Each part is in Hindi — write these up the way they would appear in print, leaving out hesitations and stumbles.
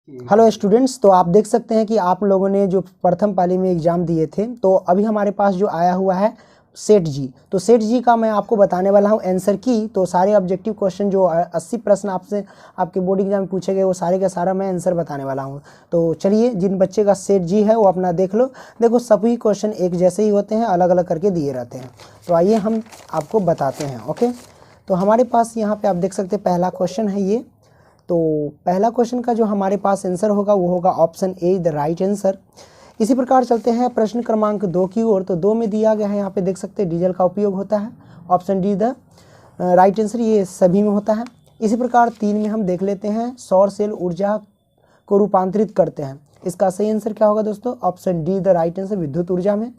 हेलो स्टूडेंट्स, तो आप देख सकते हैं कि आप लोगों ने जो प्रथम पाली में एग्ज़ाम दिए थे, तो अभी हमारे पास जो आया हुआ है सेट जी। तो सेट जी का मैं आपको बताने वाला हूं आंसर की। तो सारे ऑब्जेक्टिव क्वेश्चन जो 80 प्रश्न आपसे आपके बोर्ड एग्जाम में पूछे गए वो सारे का सारा मैं आंसर बताने वाला हूं। तो चलिए, जिन बच्चे का सेट जी है वो अपना देख लो। देखो, सभी क्वेश्चन एक जैसे ही होते हैं, अलग अलग करके दिए रहते हैं। तो आइए हम आपको बताते हैं। ओके, तो हमारे पास यहाँ पर आप देख सकते हैं पहला क्वेश्चन है ये। तो पहला क्वेश्चन का जो हमारे पास आंसर होगा वो होगा option A, the right answer. इसी प्रकार चलते हैं प्रश्न क्रमांक 2 की ओर। तो 2 में दिया गया है, यहाँ पे देख सकते हैं डीजल का उपयोग होता है। Option D the right answer, ये सभी में होता है। इसी प्रकार 3 में हम देख लेते हैं सौर सेल ऊर्जा को रूपांतरित करते हैं। इसका सही आंसर क्या होगा दोस्तों? Option D the right answer, विद्युत ऊर्जा में।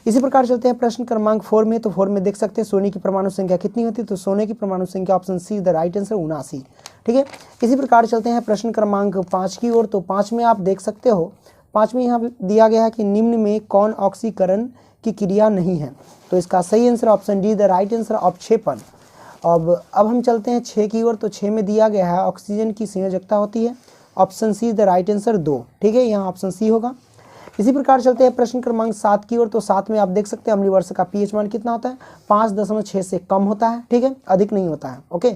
इसी प्रकार चलते हैं प्रश्न क्रमांक 4 में। तो 4 में देख सकते हैं सोने की परमाणु संख्या कितनी होती है? तो सोने की परमाणु संख्या option C the right answer 79। ठीक है। इसी प्रकार चलते हैं प्रश्न क्रमांक 5 की ओर। तो 5 में आप देख सकते हो, 5 में यहाँ दिया गया है कि निम्न में कौन ऑक्सीकरण की क्रिया नहीं है? तो इसका सही answer option D the right answer, अवक्षेपण। अब हम चलते हैं 6 की ओर। तो 6 में दिया गया है ऑक्सीजन की संयोजकता होती है। Option C the right answer 2। ठीक है, यहाँ ऑप्शन सी होगा। इसी प्रकार चलते हैं प्रश्न क्रमांक 7 की ओर। तो 7 में आप देख सकते हैं अम्लीय वर्षा का पीएच मान कितना होता है? 5.6 से कम होता है। ठीक है, अधिक नहीं होता है। ओके,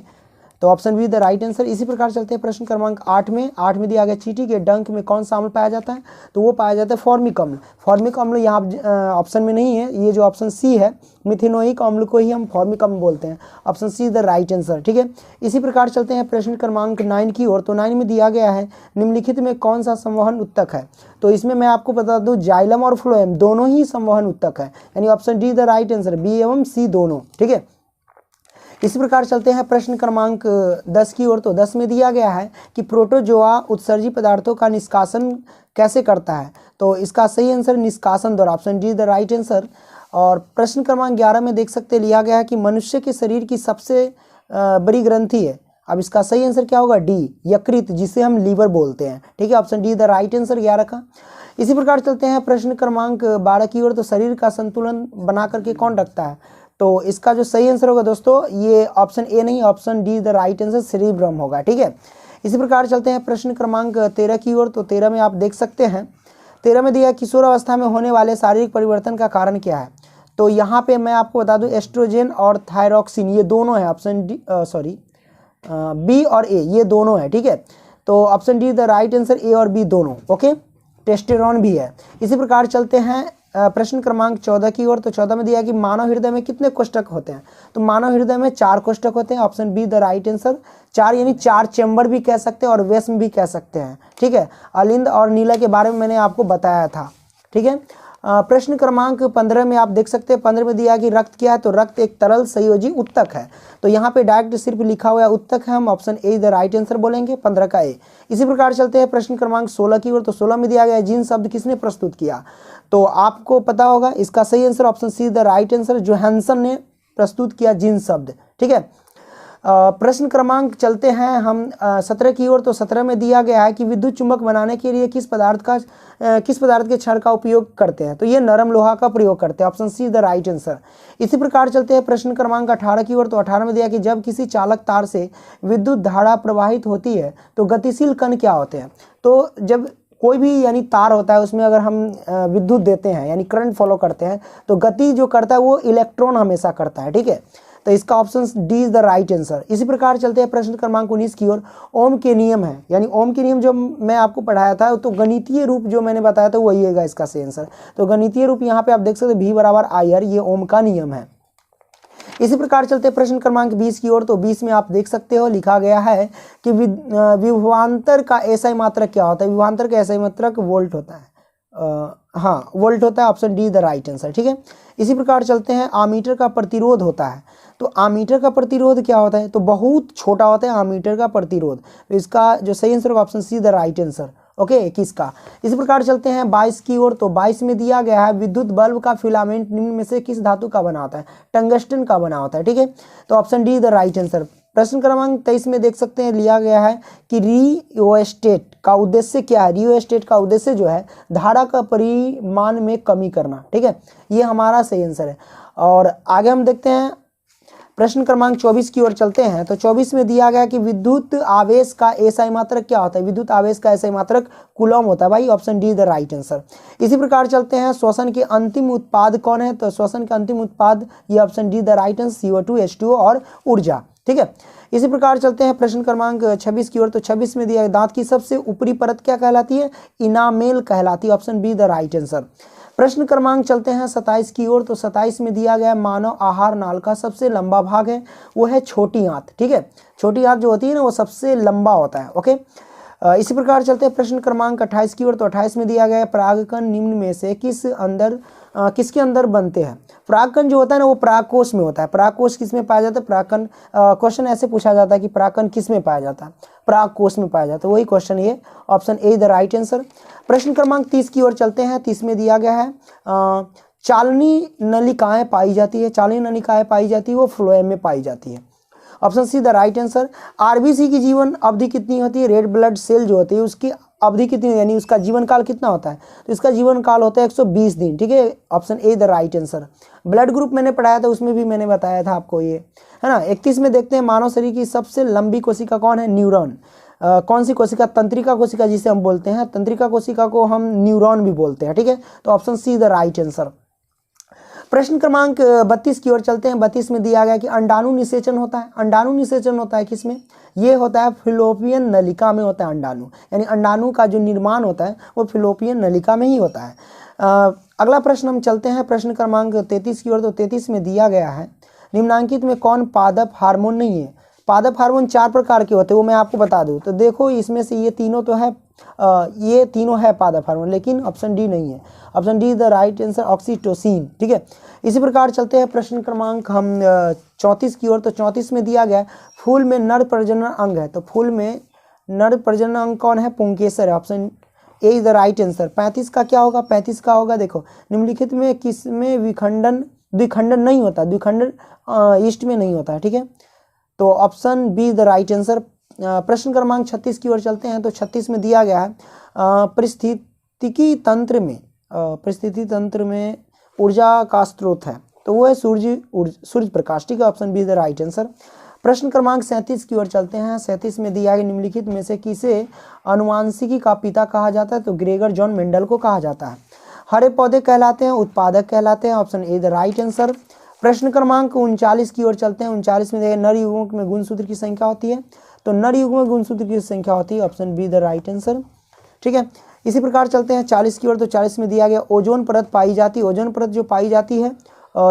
तो option be the right answer. इसी प्रकार चलते हैं प्रश्न क्रमांक 8 में। 8 में दिया गया चींटी के डंक में कौन सा अम्ल पाया जाता है? तो वो पाया जाता है फॉर्मिक अम्ल। फॉर्मिक अम्ल यहाँ ऑप्शन में नहीं है, ये जो ऑप्शन सी है मिथेनोइक अम्ल को ही हम फॉर्मिक अम्ल बोलते हैं। Option C the right answer. ठीक है। इसी प्रकार चलते हैं प्रश्न क्रमांक 9 की ओर। तो 9 में दिया गया है निम्नलिखित में कौन सा संवहन उत्तक है? तो इसमें मैं आपको बता दूं जाइलम और फ्लोएम दोनों ही संवहन उत्तक है, यानी option D the right answer, B एवं सी दोनों। ठीक है। इसी प्रकार चलते हैं प्रश्न क्रमांक 10 की ओर। तो 10 में दिया गया है कि प्रोटोजोआ उत्सर्जी पदार्थों का निष्कासन कैसे करता है? तो इसका सही आंसर निष्कासन द्वारा, option D the right answer. और प्रश्न क्रमांक 11 में देख सकते हैं लिया गया है कि मनुष्य के शरीर की सबसे बड़ी ग्रंथि है। अब इसका सही आंसर क्या होगा? डी, यकृत, जिसे हम लीवर बोलते हैं। ठीक है, option D the right answer 11 का। इसी प्रकार चलते हैं प्रश्न क्रमांक 12 की ओर। तो शरीर का संतुलन बना करके कौन रखता है? तो इसका जो सही आंसर होगा दोस्तों, ये ऑप्शन ए नहीं, option D the right answer, cerebrum होगा। ठीक है। इसी प्रकार चलते हैं प्रश्न क्रमांक 13 की ओर। तो 13 में आप देख सकते हैं, 13 में दिया किशोर अवस्था में होने वाले शारीरिक परिवर्तन का कारण क्या है? तो यहाँ पे मैं आपको बता दूं एस्ट्रोजन और थायरॉक्सिन ये दोनों है। ऑप्शन डी बी और ए ये दोनों है। ठीक है, तो option D the right answer, A और बी दोनों। ओके, टेस्टेरोन भी है। इसी प्रकार चलते हैं प्रश्न क्रमांक 14 की ओर। तो 14 में दिया है कि मानव हृदय में कितने कोष्ठक होते हैं? तो मानव हृदय में 4 कोष्ठक होते हैं। Option be the right answer, 4 यानी 4 चैम्बर भी कह सकते हैं और वेस्म भी कह सकते हैं। ठीक है, अलिंद और नीला के बारे में मैंने आपको बताया था। ठीक है। प्रश्न क्रमांक 15 में आप देख सकते हैं, 15 में दिया कि रक्त क्या है? तो रक्त एक तरल संयोजी उत्तक है। तो यहाँ पे डायरेक्ट सिर्फ लिखा हुआ है उत्तक है, हम option A the right answer बोलेंगे, 15 का ए। इसी प्रकार चलते हैं प्रश्न क्रमांक 16 की ओर। तो 16 में दिया गया है जीन शब्द किसने प्रस्तुत किया? तो आपको पता होगा इसका सही answer option C the right answer, Johansson ने प्रस्तुत किया जीन शब्द। ठीक है। प्रश्न क्रमांक चलते हैं हम 17 की ओर। तो 17 में दिया गया है कि विद्युत चुंबक बनाने के लिए किस पदार्थ के क्षण का उपयोग करते हैं? तो ये नरम लोहा का प्रयोग करते हैं। Option C the right answer. इसी प्रकार चलते हैं प्रश्न क्रमांक 18 की ओर। तो 18 में दिया कि जब किसी चालक तार से विद्युत धारा प्रवाहित होती है तो गतिशील कण क्या होते हैं? तो जब कोई भी यानी तार होता है उसमें अगर हम विद्युत देते हैं यानी करंट फॉलो करते हैं तो गति जो करता है वो इलेक्ट्रॉन हमेशा करता है। ठीक है, तो इसका option D is the right answer. इसी प्रकार चलते हैं प्रश्न क्रमांक 19 की ओर। ओम के नियम है, यानी ओम के नियम जो मैं आपको पढ़ाया था तो गणितीय रूप जो मैंने बताया था वही है इसका सही आंसर। तो गणितीय रूप यहाँ पे आप देख सकते हैं V बराबर IR, ये ओम का नियम है। इसी प्रकार चलते हैं प्रश्न क्रमांक 20 की ओर। तो 20 में आप देख सकते हो लिखा गया है कि विभवांतर का एसआई मात्रक क्या होता है? विभवांतर का एसआई मात्रक वोल्ट होता है। हाँ, वोल्ट होता है, option D the right answer. ठीक है। इसी प्रकार चलते हैं आमीटर का प्रतिरोध होता है। तो आमीटर का प्रतिरोध क्या होता है? तो बहुत छोटा होता है आमीटर का प्रतिरोध। तो इसका जो सही आंसर होगा option C the right answer. Okay, 21 का। इसी प्रकार चलते हैं 22 की ओर। तो 22 में दिया गया है विद्युत बल्ब का फिलामेंट निम्न में से किस धातु का बना होता है? टंगस्टन का बना होता है। ठीक है, तो option D the right answer. प्रश्न क्रमांक 23 में देख सकते हैं लिया गया है कि रिओस्टेट का उद्देश्य क्या है? रिओस्टेट का उद्देश्य जो है धारा का परिमाण में कमी करना। ठीक है, ये हमारा सही आंसर है। और आगे हम देखते हैं प्रश्न क्रमांक 24 की ओर चलते हैं। तो 24 में दिया गया कि विद्युत आवेश का एसआई मात्रक क्या होता है? विद्युत आवेश का एसआई मात्रक कूलम होता है भाई, option D the right answer. इसी प्रकार चलते हैं, श्वसन के अंतिम उत्पाद कौन है? तो श्वसन के अंतिम उत्पाद ये option D the right answer, CO2, H2O और ऊर्जा, ठीक है। इसी प्रकार चलते हैं प्रश्न क्रमांक 26 की ओर। तो 26 में दिया दांत की सबसे ऊपरी परत क्या कहलाती है? इनामेल कहलाती है, option be the right answer. प्रश्न क्रमांक चलते हैं 27 की ओर। तो 27 में दिया गया मानव आहार नाल का सबसे लंबा भाग है, वो है छोटी आंत, ठीक है। छोटी आंत जो होती है ना, वो सबसे लंबा होता है, ओके। इसी प्रकार चलते हैं प्रश्न क्रमांक 28 की ओर। तो 28 में दिया गया है परागकण निम्न में से किसके अंदर बनते हैं? परागकण जो होता है ना, वो परागकोश में होता है। परागकोश किस में पाया जाता है? परागकण क्वेश्चन ऐसे पूछा जाता है कि परागकण किस में पाया जाता है? परागकोश में पाया जाता है, वही क्वेश्चन ये, option A the right answer. प्रश्न क्रमांक 30 की ओर चलते हैं। 30 में दिया गया है चालनी नलिकाएं पाई जाती है। चालनी नलिकाएं पाई जाती है, वो फ्लोएम में पाई जाती है, option C the right answer. RBC की जीवन अवधि कितनी होती है? रेड ब्लड सेल जो होती है उसकी अवधि कितनी, यानी उसका जीवन काल कितना होता है? तो इसका जीवन काल होता है 120 दिन, ठीक है, option A the right answer. Blood group मैंने पढ़ाया था, उसमें भी मैंने बताया था आपको ये, है ना। 31 में देखते हैं मानव शरीर की सबसे लंबी कोशिका कौन है? न्यूरॉन। कौन सी कोशिका? तंत्रिका कोशिका जिसे हम बोलते हैं, तंत्रिका कोशिका को हम न्यूरॉन भी बोलते हैं, ठीक है। तो option C the right answer. प्रश्न क्रमांक 32 की ओर चलते हैं। 32 में दिया गया कि अंडाणु निषेचन होता है। अंडाणु निषेचन होता है किसमें? ये होता है फिलोपियन नलिका में होता है अंडाणु, यानी अंडाणु का जो निर्माण होता है वो फिलोपियन नलिका में ही होता है। अगला प्रश्न हम चलते हैं प्रश्न क्रमांक 33 की ओर। तो 33 में दिया गया है निम्नांकित में कौन पादप हार्मोन नहीं है? पादप हार्मोन 4 प्रकार के होते हैं, वो मैं आपको बता दूं। तो देखो इसमें से ये तीनों तो है, ये तीनों है पादप हार्मोन, लेकिन ऑप्शन डी नहीं है, option D the right answer, oxytocin, ठीक है। इसी प्रकार चलते हैं प्रश्न क्रमांक हम 34 की ओर। तो 34 में दिया गया फूल में नर प्रजनन अंग है। तो फूल में नर प्रजनन अंग कौन है? पुंकेसर है, option A is the right answer. 35 का क्या होगा? 35 का होगा, देखो निम्नलिखित में किस में द्विखंडन नहीं होता? द्विखंडन ईस्ट में नहीं होता है, ठीक है। तो option be the right answer. प्रश्न क्रमांक 36 की ओर चलते हैं। तो 36 में दिया गया है परिस्थितिकी तंत्र में ऊर्जा का स्रोत है, तो वो है सूर्य प्रकाश, ठीक है, option be the right answer. प्रश्न क्रमांक 37 की ओर चलते हैं। 37 में दिया गया निम्नलिखित में से किसे अनुवांशिकी का पिता कहा जाता है? तो ग्रेगर जॉन मेंडल को कहा जाता है। हरे पौधे कहलाते हैं, उत्पादक कहलाते हैं, option A the right answer. प्रश्न क्रमांक 39 की ओर चलते हैं। 39 में नर युग्मक में गुणसूत्र की संख्या होती है। तो नर युग्मक गुणसूत्र की संख्या होती है, option be the right answer, ठीक है। इसी प्रकार चलते हैं 40 की ओर। तो 40 में दिया गया ओजोन परत पाई जाती है। ओजोन परत जो पाई जाती है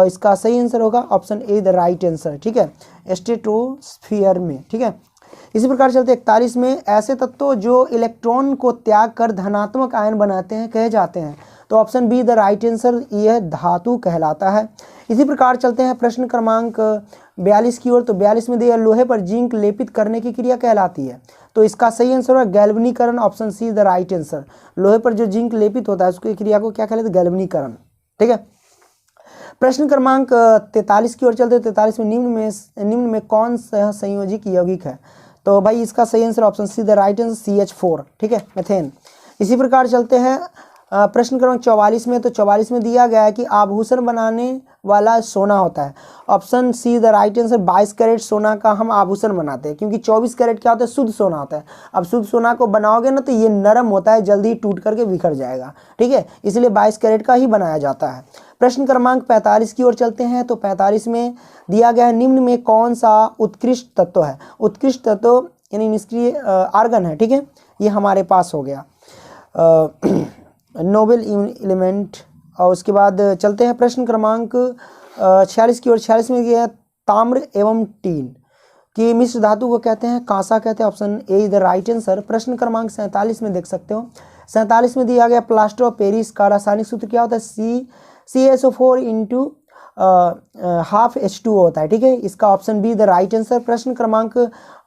इसका सही आंसर होगा option A the right answer, ठीक है, स्ट्रेटोस्फीयर में, ठीक है। इसी प्रकार चलते 41 में ऐसे तत्व जो इलेक्ट्रॉन को त्याग कर धनात्मक आयन बनाते हैं कहे जाते हैं। तो option be the right answer, यह धातु कहलाता है। इसी प्रकार चलते हैं प्रश्न क्रमांक 42 की ओर। तो 42 में दिया लोहे पर जिंक लेपित करने की क्रिया कहलाती है। तो इसका सही आंसर है गैल्वनीकरण, option C the right answer. लोहे पर जो जिंक लेपित होता है उसकी क्रिया को क्या कहलाते हैं? गैल्वनीकरण, ठीक है। प्रश्न क्रमांक 43 की ओर चलते हैं। 43 में निम्न में कौन सा संयोजिक यौगिक है? तो भाई इसका सही answer option C the right answer, CH4, ठीक है, मीथेन। इसी प्रकार चलते हैं प्रश्न क्रमांक 44 में। तो 44 में दिया गया है कि आभूषण बनाने वाला सोना होता है, option C the right answer. 22 carat सोना का हम आभूषण बनाते हैं, क्योंकि 24 कैरेट क्या होता है? शुद्ध सोना होता है। अब शुद्ध सोना को बनाओगे ना तो ये नरम होता है, जल्दी टूट करके बिखर जाएगा, ठीक है, इसलिए 22 कैरेट का ही बनाया जाता है। प्रश्न क्रमांक 45 की ओर चलते हैं। तो 45 में दिया गया है निम्न में कौन सा उत्कृष्ट तत्व है? उत्कृष्ट तत्व यानी निष्क्रिय आर्गन है, ठीक है, ये हमारे पास हो गया नोबेल एलिमेंट। और उसके बाद चलते हैं प्रश्न क्रमांक 46 की ओर। 46 में दिया ताम्र एवं टीन की मिश्र धातु को कहते हैं कांसा कहते हैं, option A is the right answer. प्रश्न क्रमांक 47 में देख सकते हो। 47 में दिया गया प्लास्टर ऑफ पेरिस का रासायनिक सूत्र क्या होता है? CaSO4 इंटू हाफ H2O होता है, ठीक है, इसका option be the right answer. प्रश्न क्रमांक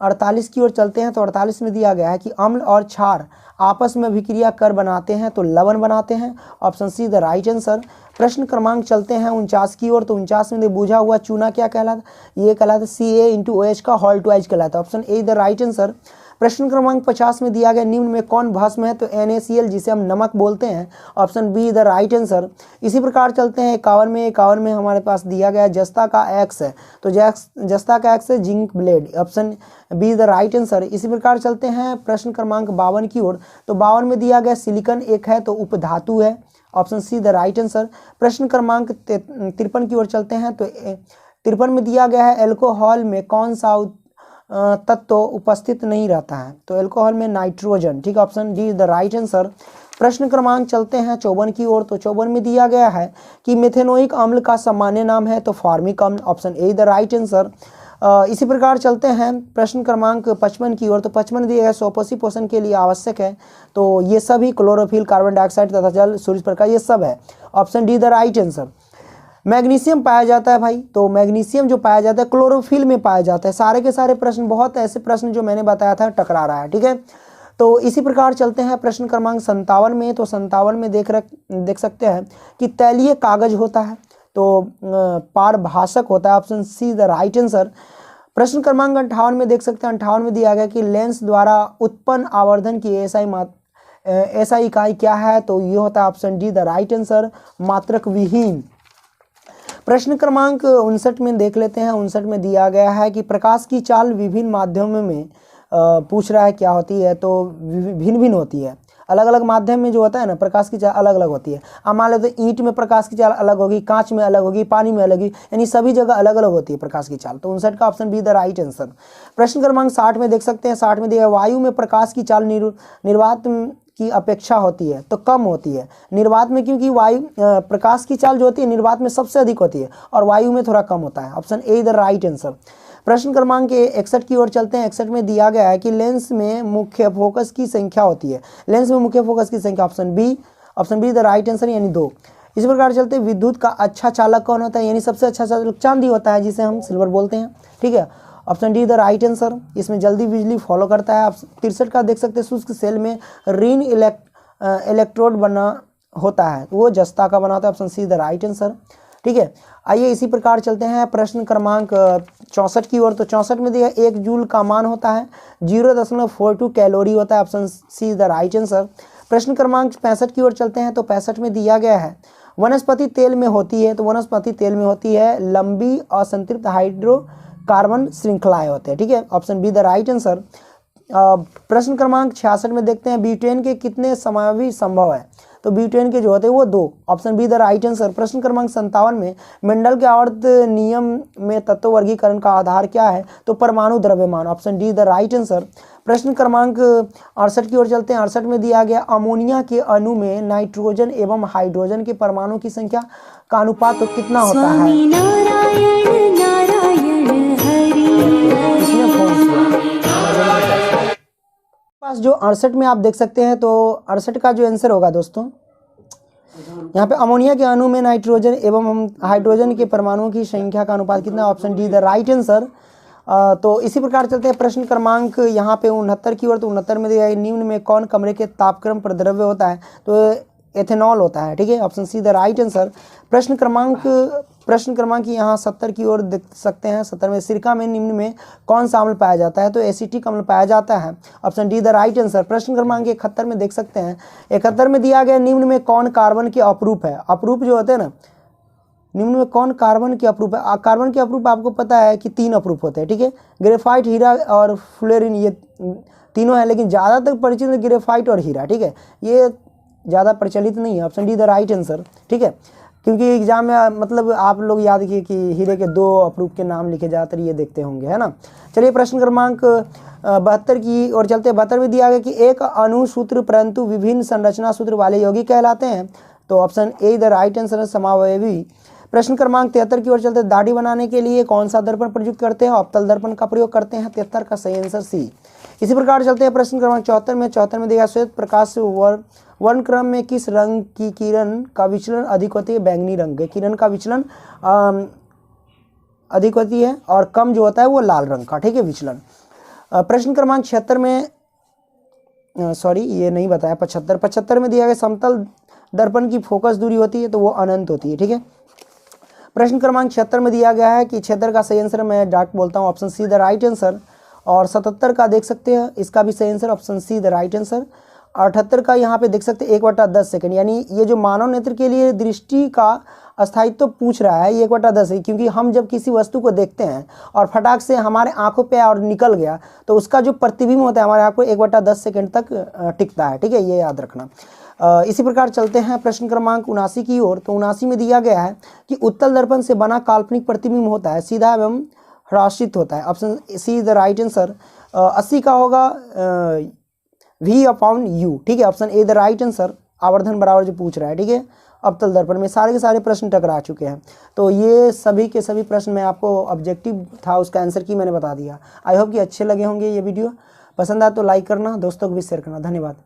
48 की ओर चलते हैं। तो 48 में दिया गया है कि अम्ल और क्षार आपस में अभिक्रिया कर बनाते हैं तो लवण बनाते हैं, option C the right answer. प्रश्न क्रमांक चलते हैं 49 की ओर। तो 49 में बुझा हुआ चूना क्या कहलाता? ये कहलाता CA इंटू OH का हॉल ट्वाइज कहलाता है, option A the right answer. प्रश्न क्रमांक 50 में दिया गया निम्न में कौन भस्म है? तो NaCl, जिसे हम नमक बोलते हैं। Option be the right answer. इसी प्रकार चलते हैं 51 में हमारे पास दिया गया जस्ता का एक्स है, तो जस्ता का एक्स है zinc blende. Option be the right answer. इसी प्रकार चलते हैं प्रश्न क्रमांक 52 की ओर, तो 52 में दिया गया सिलिकॉन एक है, तो उपधातु है। Option C the right answer. प्रश्न क्रमांक 53 की ओर चलते हैं, तो 53 में दिया गया है एल्कोहल में कौन सा तत्व उपस्थित नहीं रहता है? तो एल्कोहल में नाइट्रोजन, ठीक है। Option D the right answer. प्रश्न क्रमांक चलते हैं 54 की ओर, तो 54 में दिया गया है कि मेथेनोइक अम्ल का सामान्य नाम है, तो फॉर्मिक अम्ल। Option A the right answer. इसी प्रकार चलते हैं प्रश्न क्रमांक 55 की ओर, तो 55 दिया गया स्वपोषी पोषण के लिए आवश्यक है, तो ये सभी क्लोरोफिल, कार्बन डाइऑक्साइड तथा जल, सूर्य प्रकाश, ये सब है। Option D the right answer. Magnesium पाया जाता है भाई, तो मैग्नीशियम जो पाया जाता है क्लोरोफिल में पाया जाता है। सारे के सारे प्रश्न, बहुत ऐसे प्रश्न जो मैंने बताया था टकरा रहा है, ठीक है। तो इसी प्रकार चलते हैं प्रश्न क्रमांक 57 में, तो 57 में देख सकते हैं कि तैलीय कागज होता है, तो पारभाषक होता है। Option C the right answer. प्रश्न क्रमांक 58 में देख सकते हैं, 58 में दिया गया कि लेंस द्वारा उत्पन्न आवर्धन की ऐसा इकाई क्या है? तो ये होता है option D the right answer, मात्रक विहीन। प्रश्न क्रमांक 59 में देख लेते हैं, 59 में दिया गया है कि प्रकाश की चाल विभिन्न माध्यमों में पूछ रहा है क्या होती है? तो भिन्न भिन्न होती है, अलग अलग माध्यम में जो होता है ना, प्रकाश की चाल अलग अलग होती है। अब मान लेते ईंट में प्रकाश की चाल अलग होगी, कांच में अलग होगी, पानी में अलग होगी, यानी सभी जगह अलग अलग होती है प्रकाश की चाल। तो 59 का option be the right answer. प्रश्न क्रमांक 60 में देख सकते हैं, 60 में दिया वायु में प्रकाश की चाल निर्वात की अपेक्षा होती है, तो कम होती है निर्वात में, क्योंकि वायु प्रकाश की चाल जो होती है निर्वात में सबसे अधिक होती है और वायु में थोड़ा कम होता है। Option A the right answer. प्रश्न क्रमांक 61 की ओर चलते हैं, 61 में दिया गया है कि लेंस में मुख्य फोकस की संख्या होती है, लेंस में मुख्य फोकस की संख्या। Option be the right answer, यानी 2। इसी प्रकार चलते हैं विद्युत का अच्छा चालक कौन होता है? यानी सबसे अच्छा चालक चांदी होता है, जिसे हम सिल्वर बोलते हैं, ठीक है। Option D the right answer. इसमें जल्दी बिजली फॉलो करता है। आप 63 का देख सकते हैं, शुष्क सेल में ऋण इलेक्ट्रोड बना होता है, वो जस्ता का बना होता है। Option C the right answer, ठीक है। आइए इसी प्रकार चलते हैं प्रश्न क्रमांक 64 की ओर, तो 64 में दिया 1 जूल का मान होता है 0.42 कैलोरी होता है। Option C the right answer. प्रश्न क्रमांक 65 की ओर चलते हैं, तो 65 में दिया गया है वनस्पति तेल में होती है, तो वनस्पति तेल में होती है लंबी असंतृप्त हाइड्रोकार्बन श्रृंखलाएं होते हैं, ठीक है। Option be the right answer. प्रश्न क्रमांक 66 में देखते हैं ब्यूटेन के कितने समावि संभव है? तो ब्यूटेन के जो होते हैं वो 2। Option be the right answer. प्रश्न क्रमांक 57 में मेंडल के आवर्त नियम में तत्व वर्गीकरण का आधार क्या है? तो परमाणु द्रव्यमान। Option D the right answer. प्रश्न क्रमांक 68 की ओर चलते हैं, 68 में दिया गया अमोनिया के अणु में नाइट्रोजन एवं हाइड्रोजन के परमाणु की संख्या का अनुपात तो कितना होता है? पास जो 68 में आप देख सकते हैं, तो 68 का जो आंसर होगा दोस्तों, यहाँ पे अमोनिया के अणु में नाइट्रोजन एवं हाइड्रोजन के परमाणुओं की संख्या का अनुपात कितना? Option D the right answer. तो इसी प्रकार चलते हैं प्रश्न क्रमांक यहाँ पे 69 की ओर, तो 69 में दिया है निम्न में कौन कमरे के तापक्रम पर द्रव्य होता है? तो एथेनॉल होता है, ठीक है। Option C the right answer. प्रश्न क्रमांक यहाँ 70 की ओर देख सकते हैं, 70 में सिरका में निम्न में कौन सा अम्ल पाया जाता है? तो एसिटिक अम्ल पाया जाता है। Option D the right answer. प्रश्न क्रमांक 71 में देख सकते हैं, 71 में दिया गया निम्न में कौन कार्बन के अपरूप है? अपरूप जो होते हैं ना, निम्न में कौन कार्बन के अपरूप है? कार्बन के अपरूप आपको पता है कि 3 अपरूप होते हैं, ठीक है। ग्रेफाइट, हीरा और फ्लोरीन, ये तीनों है, लेकिन ज़्यादातर परिचित ग्रेफाइट और हीरा, ठीक है। ये ज़्यादा प्रचलित नहीं है। Option D the right answer, ठीक है, क्योंकि एग्जाम में मतलब आप लोग याद किए कि हीरे के 2 अपरूप के नाम लिखे जाते ये देखते होंगे, है ना। चलिए प्रश्न क्रमांक 72 की ओर चलते हैं। 72 में दिया गया कि एक अणुसूत्र परंतु विभिन्न संरचना सूत्र वाले यौगिक कहलाते हैं। तो option A the right answer, समावयवी। प्रश्न क्रमांक 73 की ओर चलते हैं, दाढ़ी बनाने के लिए कौन सा दर्पण प्रयुक्त करते हैं? अवतल दर्पण का प्रयोग करते हैं। 73 का सही आंसर सी। इसी प्रकार चलते हैं प्रश्न क्रमांक 74 में दिया श्वेत प्रकाश वर्ण क्रम में किस रंग की किरण का विचलन अधिक होती है? बैंगनी रंग के किरण का विचलन अधिक होती है, और कम जो होता है वो लाल रंग का, ठीक है, विचलन। प्रश्न क्रमांक 76 में ये नहीं बताया, 75 में दिया गया समतल दर्पण की फोकस दूरी होती है, तो वो अनंत होती है, ठीक है। प्रश्न क्रमांक 76 में दिया गया है कि क्षेत्र का सही आंसर मैं डार्क बोलता हूँ। Option C the right answer. और 77 का देख सकते हैं, इसका भी सही answer option C the right answer. 78 का यहाँ पे देख सकते हैं 1/10 सेकंड, यानी ये जो मानव नेत्र के लिए दृष्टि का अस्थायित्व पूछ रहा है, ये 1/10 है, क्योंकि हम जब किसी वस्तु को देखते हैं और फटाक से हमारे आंखों पे और निकल गया तो उसका जो प्रतिबिंब होता है हमारे आंख पर 1/10 सेकंड तक टिकता है। ठीक है, ये याद रखना। इसी प्रकार चलते हैं प्रश्न क्रमांक 79 की ओर। तो 79 में दिया गया है कि उत्तल दर्पण से बना काल्पनिक प्रतिबिंब होता है सीधा एवं ह्रासित होता है। Option C the right answer. 80 का होगा V/U। ठीक है, option A the right answer. आवर्धन बराबर जो पूछ रहा है। ठीक है, अवतल दर्पण में सारे के सारे प्रश्न टकरा चुके हैं। तो ये सभी के सभी प्रश्न मैं आपको ऑब्जेक्टिव था उसका आंसर की मैंने बता दिया। आई होप कि अच्छे लगे होंगे ये वीडियो। पसंद आए तो लाइक करना, दोस्तों को भी शेयर करना। धन्यवाद।